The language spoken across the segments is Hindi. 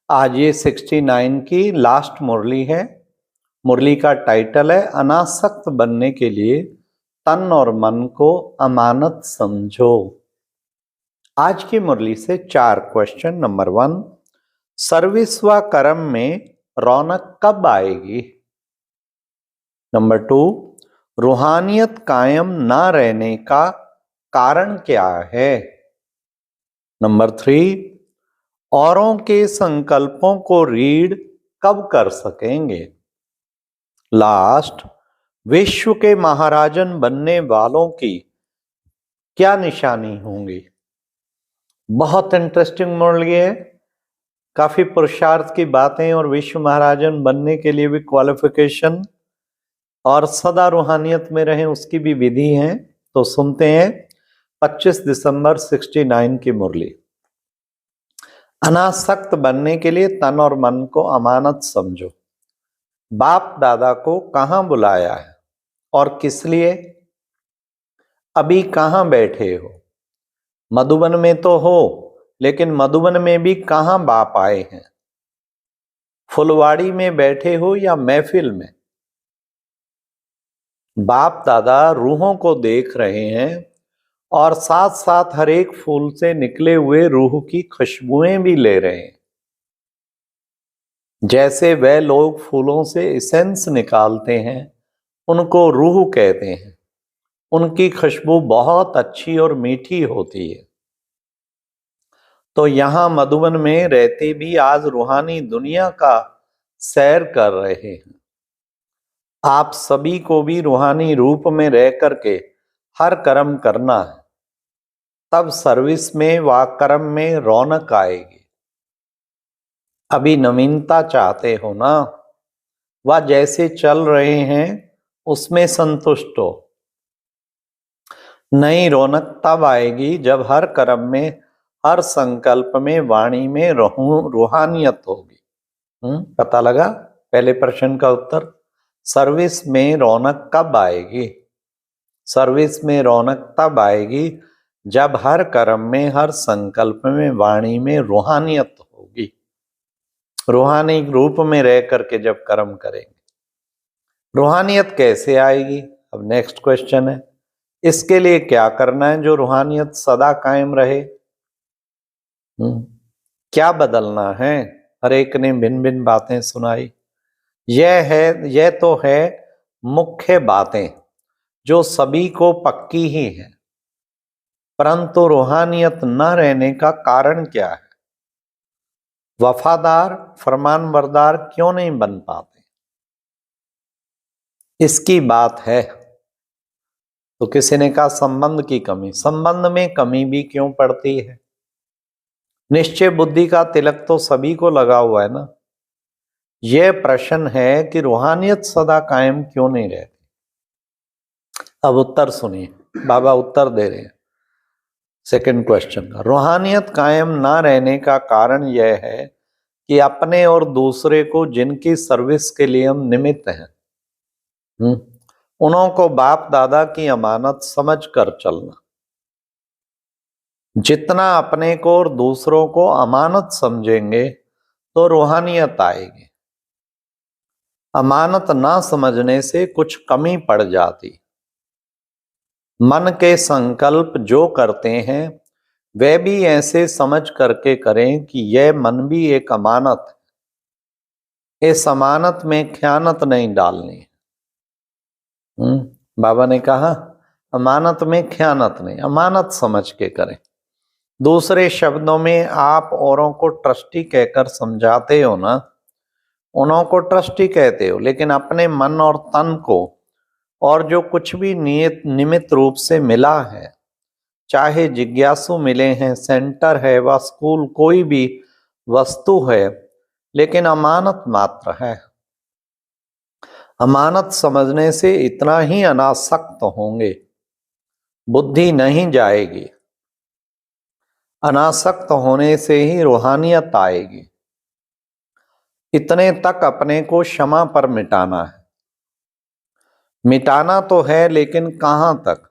आज ये 69 की लास्ट मुरली है। मुरली का टाइटल है अनासक्त बनने के लिए तन और मन को अमानत समझो। आज की मुरली से 4 क्वेश्चन। नंबर 1, सर्विस व कर्म में रौनक कब आएगी? नंबर 2, रूहानियत कायम ना रहने का कारण क्या है? नंबर 3, औरों के संकल्पों को रीड कब कर सकेंगे? लास्ट, विश्व के महाराजन बनने वालों की क्या निशानी होंगी? बहुत इंटरेस्टिंग मुरली है, काफी पुरुषार्थ की बातें और विश्व महाराजन बनने के लिए भी क्वालिफिकेशन और सदा रूहानियत में रहें उसकी भी विधि है। तो सुनते हैं 25 दिसंबर 69 की मुरली। अनासक्त बनने के लिए तन और मन को अमानत समझो। बाप दादा को कहाँ बुलाया है और किस लिए? अभी कहाँ बैठे हो? मधुबन में तो हो, लेकिन मधुबन में भी कहाँ बाप आए हैं? फुलवाड़ी में बैठे हो या महफिल में? बाप दादा रूहों को देख रहे हैं और साथ साथ हर एक फूल से निकले हुए रूह की खुशबुएं भी ले रहे हैं। जैसे वह लोग फूलों से एसेंस निकालते हैं, उनको रूह कहते हैं। उनकी खुशबू बहुत अच्छी और मीठी होती है। तो यहां मधुबन में रहते भी आज रूहानी दुनिया का सैर कर रहे हैं। आप सभी को भी रूहानी रूप में रह करके हर कर्म करना है, तब सर्विस में व कर्म में रौनक आएगी। अभी नवीनता चाहते हो ना? वह जैसे चल रहे हैं उसमें संतुष्ट हो। नई रौनक तब आएगी जब हर कर्म में, हर संकल्प में, वाणी में रूहानियत होगी। पता लगा पहले प्रश्न का उत्तर? सर्विस में रौनक कब आएगी? सर्विस में रौनक तब आएगी जब हर कर्म में, हर संकल्प में, वाणी में रूहानियत होगी। रूहानी रूप में रह करके जब कर्म करेंगे। रूहानियत कैसे आएगी? अब नेक्स्ट क्वेश्चन है, इसके लिए क्या करना है जो रूहानियत सदा कायम रहे? क्या बदलना है? हर एक ने भिन्न भिन्न बातें सुनाई। यह तो है मुख्य बातें जो सभी को पक्की ही है, परंतु रूहानियत न रहने का कारण क्या है? वफादार, फरमानबरदार क्यों नहीं बन पाते? इसकी बात है। तो किसी ने कहा संबंध की कमी। संबंध में कमी भी क्यों पड़ती है? निश्चय बुद्धि का तिलक तो सभी को लगा हुआ है ना। यह प्रश्न है कि रूहानियत सदा कायम क्यों नहीं रहती। अब उत्तर सुनिए, बाबा उत्तर दे रहे हैं सेकंड क्वेश्चन का। रूहानियत कायम ना रहने का कारण यह है कि अपने और दूसरे को जिनकी सर्विस के लिए हम निमित्त हैं, उन्हों को बाप दादा की अमानत समझ कर चलना। जितना अपने को और दूसरों को अमानत समझेंगे तो रूहानियत आएगी। अमानत ना समझने से कुछ कमी पड़ जाती। मन के संकल्प जो करते हैं वे भी ऐसे समझ करके करें कि यह मन भी एक अमानत है। इस अमानत में ख्यानत नहीं डालनी। बाबा ने कहा अमानत में ख्यानत नहीं, अमानत समझ के करें। दूसरे शब्दों में आप औरों को ट्रस्टी कहकर समझाते हो ना, उन्हों को ट्रस्टी कहते हो, लेकिन अपने मन और तन को और जो कुछ भी निमित्त रूप से मिला है, चाहे जिज्ञासु मिले हैं, सेंटर है व स्कूल, कोई भी वस्तु है, लेकिन अमानत मात्र है। अमानत समझने से इतना ही अनासक्त होंगे, बुद्धि नहीं जाएगी। अनासक्त होने से ही रूहानियत आएगी। इतने तक अपने को क्षमा पर मिटाना है। मिटाना तो है, लेकिन कहां तक?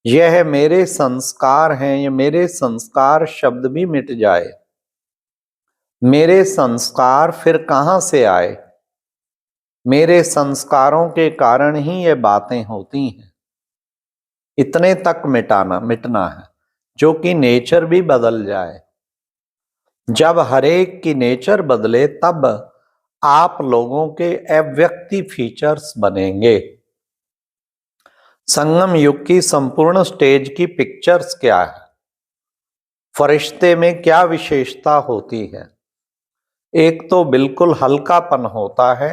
यह मेरे संस्कार हैं, ये मेरे संस्कार शब्द भी मिट जाए, मेरे संस्कार फिर कहाँ से आए, मेरे संस्कारों के कारण ही ये बातें होती हैं। इतने तक मिटना है, जो कि नेचर भी बदल जाए। जब हरेक की नेचर बदले तब आप लोगों के अव्यक्ति फीचर्स बनेंगे। संगम युग की संपूर्ण स्टेज की पिक्चर्स क्या है, फरिश्ते में क्या विशेषता होती है। एक तो बिल्कुल हल्कापन होता है।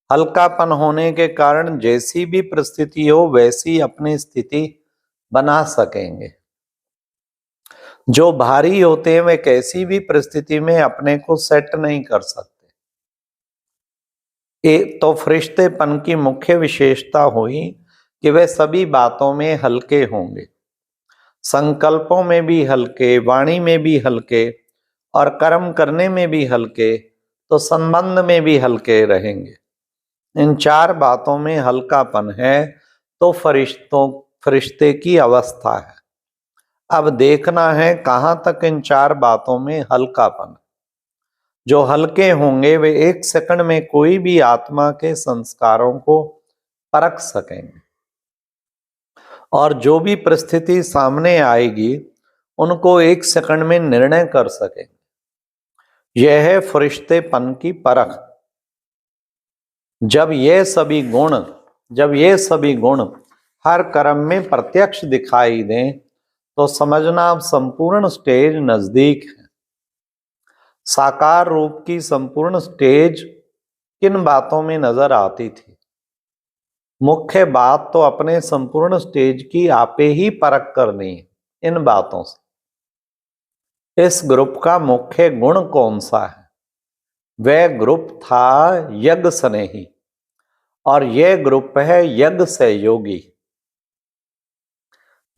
हल्कापन होने के कारण जैसी भी परिस्थिति हो वैसी अपनी स्थिति बना सकेंगे। जो भारी होते हैं वे कैसी भी परिस्थिति में अपने को सेट नहीं कर सकते। एक तो फरिश्तेपन की मुख्य विशेषता हुई कि वे सभी बातों में हल्के होंगे, संकल्पों में भी हल्के, वाणी में भी हल्के और कर्म करने में भी हल्के, तो संबंध में भी हल्के रहेंगे। इन चार बातों में हल्कापन है तो फरिश्ते की अवस्था है। अब देखना है कहाँ तक इन चार बातों में हल्कापन। जो हल्के होंगे वे एक सेकंड में कोई भी आत्मा के संस्कारों को परख सकेंगे और जो भी परिस्थिति सामने आएगी उनको एक सेकंड में निर्णय कर सकेंगे। यह है फरिश्तेपन की परख। जब ये सभी गुण हर कर्म में प्रत्यक्ष दिखाई दें तो समझना अब संपूर्ण स्टेज नजदीक है। साकार रूप की संपूर्ण स्टेज किन बातों में नजर आती थी? मुख्य बात तो अपने संपूर्ण स्टेज की आपे ही परख करनी है इन बातों से। इस ग्रुप का मुख्य गुण कौन सा है? वह ग्रुप था यज्ञ स्नेही और यह ग्रुप है यज्ञ सहयोगी।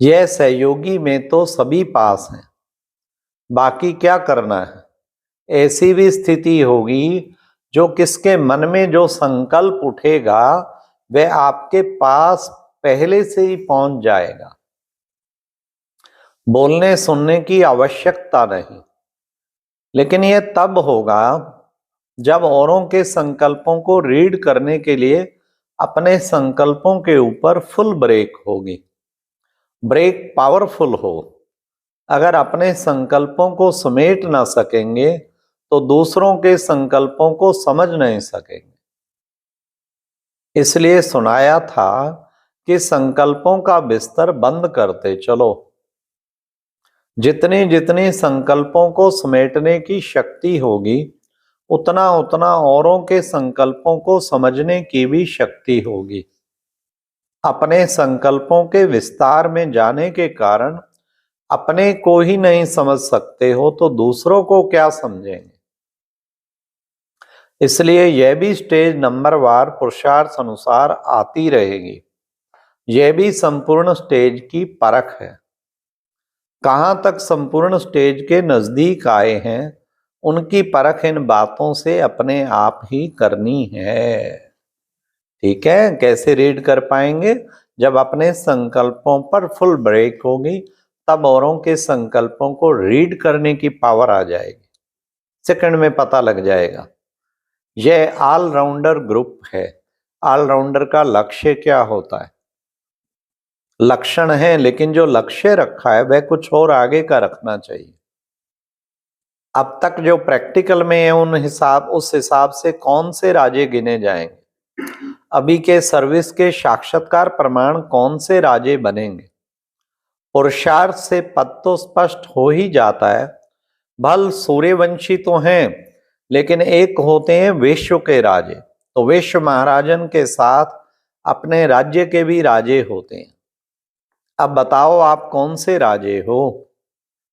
यह सहयोगी में तो सभी पास हैं, बाकी क्या करना है। ऐसी भी स्थिति होगी जो किसके मन में जो संकल्प उठेगा वह आपके पास पहले से ही पहुंच जाएगा। बोलने सुनने की आवश्यकता नहीं, लेकिन यह तब होगा जब औरों के संकल्पों को रीड करने के लिए अपने संकल्पों के ऊपर फुल ब्रेक होगी। ब्रेक पावरफुल हो। अगर अपने संकल्पों को समेट ना सकेंगे तो दूसरों के संकल्पों को समझ नहीं सकेंगे। इसलिए सुनाया था कि संकल्पों का बिस्तर बंद करते चलो। जितनी जितनी संकल्पों को समेटने की शक्ति होगी उतना उतना औरों के संकल्पों को समझने की भी शक्ति होगी। अपने संकल्पों के विस्तार में जाने के कारण अपने को ही नहीं समझ सकते हो तो दूसरों को क्या समझेंगे। इसलिए यह भी स्टेज नंबरवार पुरुषार्थ अनुसार आती रहेगी। यह भी संपूर्ण स्टेज की परख है। कहां तक संपूर्ण स्टेज के नजदीक आए हैं उनकी परख इन बातों से अपने आप ही करनी है। ठीक है, कैसे रीड कर पाएंगे? जब अपने संकल्पों पर फुल ब्रेक होगी तब औरों के संकल्पों को रीड करने की पावर आ जाएगी। सेकंड में पता लग जाएगा। यह ऑलराउंडर ग्रुप है। ऑलराउंडर का लक्ष्य क्या होता है? लक्षण है, लेकिन जो लक्ष्य रखा है वह कुछ और आगे का रखना चाहिए। अब तक जो प्रैक्टिकल में है उस हिसाब से कौन से राजे गिने जाएंगे? अभी के सर्विस के साक्षात्कार प्रमाण कौन से राजे बनेंगे? पुरुषार्थ से पद तो स्पष्ट हो ही जाता है। भल सूर्यवंशी तो हैं, लेकिन एक होते हैं विश्व के राजे। तो विश्व महाराजन के साथ अपने राज्य के भी राजे होते हैं। अब बताओ आप कौन से राजे हो?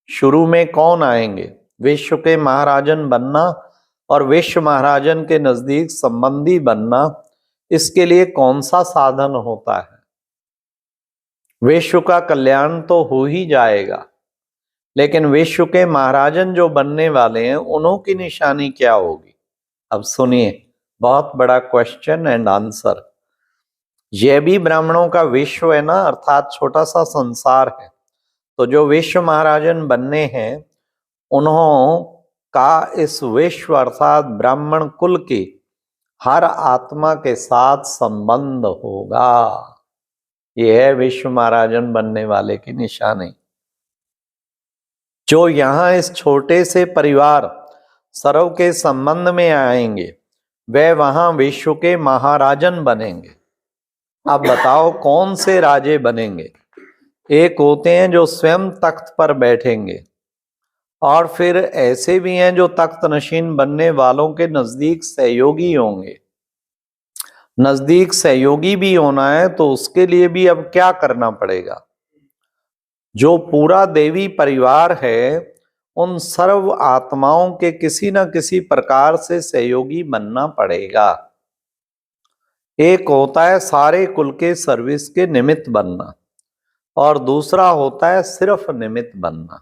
शुरू में कौन आएंगे? विश्व के महाराजन बनना और विश्व महाराजन के नजदीक संबंधी बनना, इसके लिए कौन सा साधन होता है? विश्व का कल्याण तो हो ही जाएगा, लेकिन विश्व के महाराजन जो बनने वाले हैं उन्हों की निशानी क्या होगी? अब सुनिए, बहुत बड़ा क्वेश्चन एंड आंसर। यह भी ब्राह्मणों का विश्व है ना, अर्थात छोटा सा संसार है। तो जो विश्व महाराजन बनने हैं उन्हों का इस विश्व अर्थात ब्राह्मण कुल की हर आत्मा के साथ संबंध होगा। यह है विश्व महाराजन बनने वाले की निशानी। जो यहाँ इस छोटे से परिवार सर्व के संबंध में आएंगे वे वहां विश्व के महाराजन बनेंगे। अब बताओ कौन से राजे बनेंगे? एक होते हैं जो स्वयं तख्त पर बैठेंगे, और फिर ऐसे भी हैं जो तख्त नशीन बनने वालों के नजदीक सहयोगी होंगे। नजदीक सहयोगी भी होना है तो उसके लिए भी अब क्या करना पड़ेगा? जो पूरा देवी परिवार है उन सर्व आत्माओं के किसी न किसी प्रकार से सहयोगी बनना पड़ेगा। एक होता है सारे कुल के सर्विस के निमित्त बनना, और दूसरा होता है सिर्फ निमित्त बनना,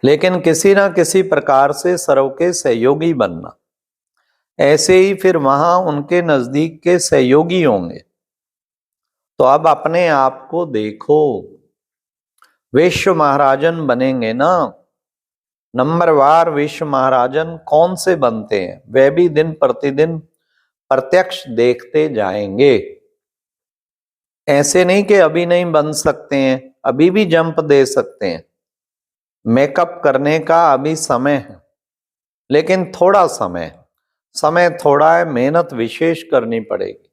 लेकिन किसी न किसी प्रकार से सर्व के सहयोगी बनना। ऐसे ही फिर वहां उनके नजदीक के सहयोगी होंगे। तो अब अपने आप को देखो, विश्व महाराजन बनेंगे ना। नंबरवार विश्व महाराजन कौन से बनते हैं वह भी दिन प्रतिदिन प्रत्यक्ष देखते जाएंगे। ऐसे नहीं कि अभी नहीं बन सकते हैं, अभी भी जंप दे सकते हैं। मेकअप करने का अभी समय है, लेकिन थोड़ा समय थोड़ा है, मेहनत विशेष करनी पड़ेगी,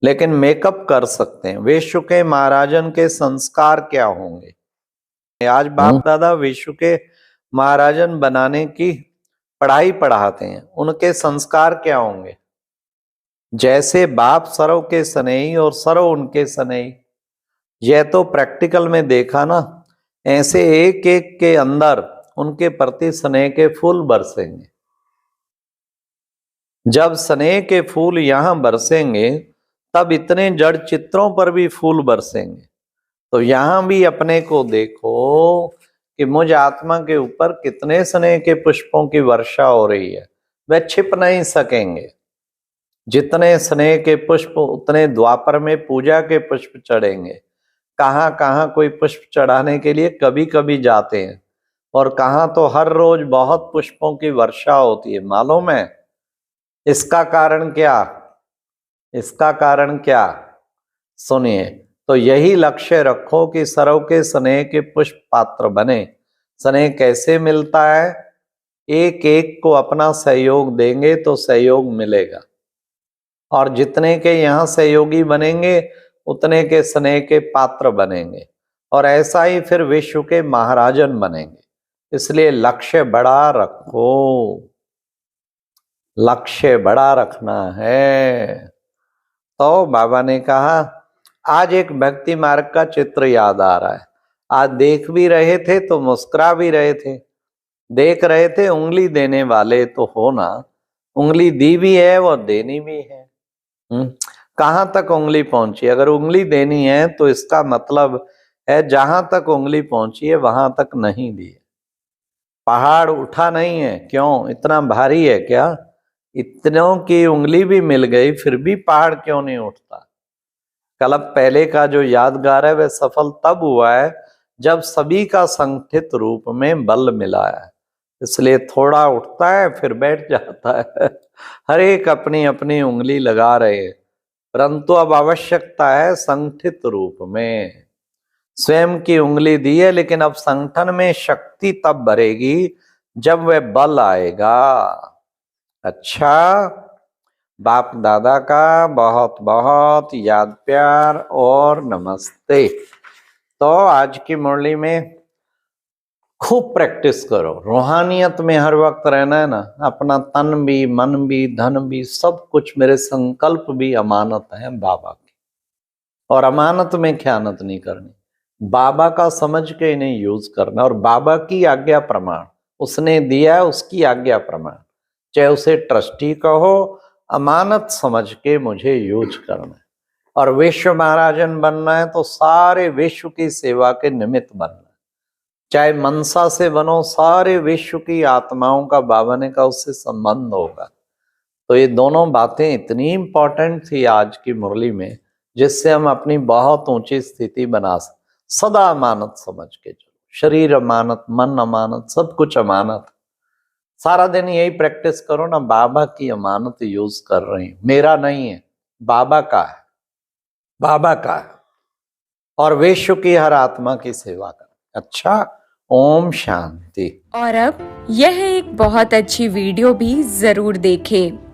लेकिन मेकअप कर सकते हैं। विश्व के महाराजन के संस्कार क्या होंगे? आज बाप दादा विश्व के महाराजन बनाने की पढ़ाई पढ़ाते हैं, उनके संस्कार क्या होंगे? जैसे बाप सर्व के स्नेही और सर्व उनके स्नेही, यह तो प्रैक्टिकल में देखा ना। ऐसे एक एक के अंदर उनके प्रति स्नेह के फूल बरसेंगे। जब स्नेह के फूल यहां बरसेंगे तब इतने जड़ चित्रों पर भी फूल बरसेंगे। तो यहां भी अपने को देखो कि मुझ आत्मा के ऊपर कितने स्नेह के पुष्पों की वर्षा हो रही है। वह छिप नहीं सकेंगे। जितने स्नेह के पुष्प उतने द्वापर में पूजा के पुष्प चढ़ेंगे। कहाँ कहाँ कोई पुष्प चढ़ाने के लिए कभी कभी जाते हैं, और कहाँ तो हर रोज बहुत पुष्पों की वर्षा होती है। मालूम है इसका कारण क्या? इसका कारण क्या? सुनिए। तो यही लक्ष्य रखो कि सर्व के स्नेह के पुष्प पात्र बने। स्नेह कैसे मिलता है? एक एक को अपना सहयोग देंगे तो सहयोग मिलेगा, और जितने के यहाँ सहयोगी बनेंगे उतने के स्नेह के पात्र बनेंगे, और ऐसा ही फिर विश्व के महाराजन बनेंगे। इसलिए लक्ष्य बड़ा रखो, लक्ष्य बड़ा रखना है। तो बाबा ने कहा आज एक भक्ति मार्ग का चित्र याद आ रहा है। आज देख भी रहे थे तो मुस्कुरा भी रहे थे। देख रहे थे उंगली देने वाले तो हो ना, उंगली दी भी है और देनी भी है। कहाँ तक उंगली पहुंची? अगर उंगली देनी है तो इसका मतलब है जहां तक उंगली पहुंची है वहां तक नहीं दी है। पहाड़ उठा नहीं है, क्यों? इतना भारी है क्या? इतनों की उंगली भी मिल गई फिर भी पहाड़ क्यों नहीं उठता? कल पहले का जो यादगार है वह सफल तब हुआ है जब सभी का संगठित रूप में बल मिला है। इसलिए थोड़ा उठता है फिर बैठ जाता है। हर एक अपनी अपनी उंगली लगा रहे हैं, परंतु अब आवश्यकता है संगठित रूप में। स्वयं की उंगली दी है, लेकिन अब संगठन में शक्ति तब भरेगी जब वह बल आएगा। अच्छा, बाप दादा का बहुत बहुत याद प्यार और नमस्ते। तो आज की मुरली में खूब प्रैक्टिस करो। रूहानियत में हर वक्त रहना है ना। अपना तन भी, मन भी, धन भी, सब कुछ, मेरे संकल्प भी अमानत है बाबा की, और अमानत में ख्यानत नहीं करनी। बाबा का समझ के इन्हें यूज करना, और बाबा की आज्ञा प्रमाण उसने दिया है, उसकी आज्ञा प्रमाण, चाहे उसे ट्रस्टी कहो, अमानत समझ के मुझे यूज करना है। और विश्व महाराजन बनना है तो सारे विश्व की सेवा के निमित्त बनना है। चाहे मनसा से बनो, सारे विश्व की आत्माओं का बाबा ने कहा उससे संबंध होगा। तो ये दोनों बातें इतनी इंपॉर्टेंट थी आज की मुरली में, जिससे हम अपनी बहुत ऊंची स्थिति बना सकते। सदा अमानत समझ के चलो। शरीर अमानत, मन अमानत, सब कुछ अमानत। सारा दिन यही प्रैक्टिस करो ना, बाबा की अमानत यूज कर रही हूं, मेरा नहीं है, बाबा का है, बाबा का है। और विश्व की हर आत्मा की सेवा कर। अच्छा, ओम शांति। और अब यह एक बहुत अच्छी वीडियो भी जरूर देखें।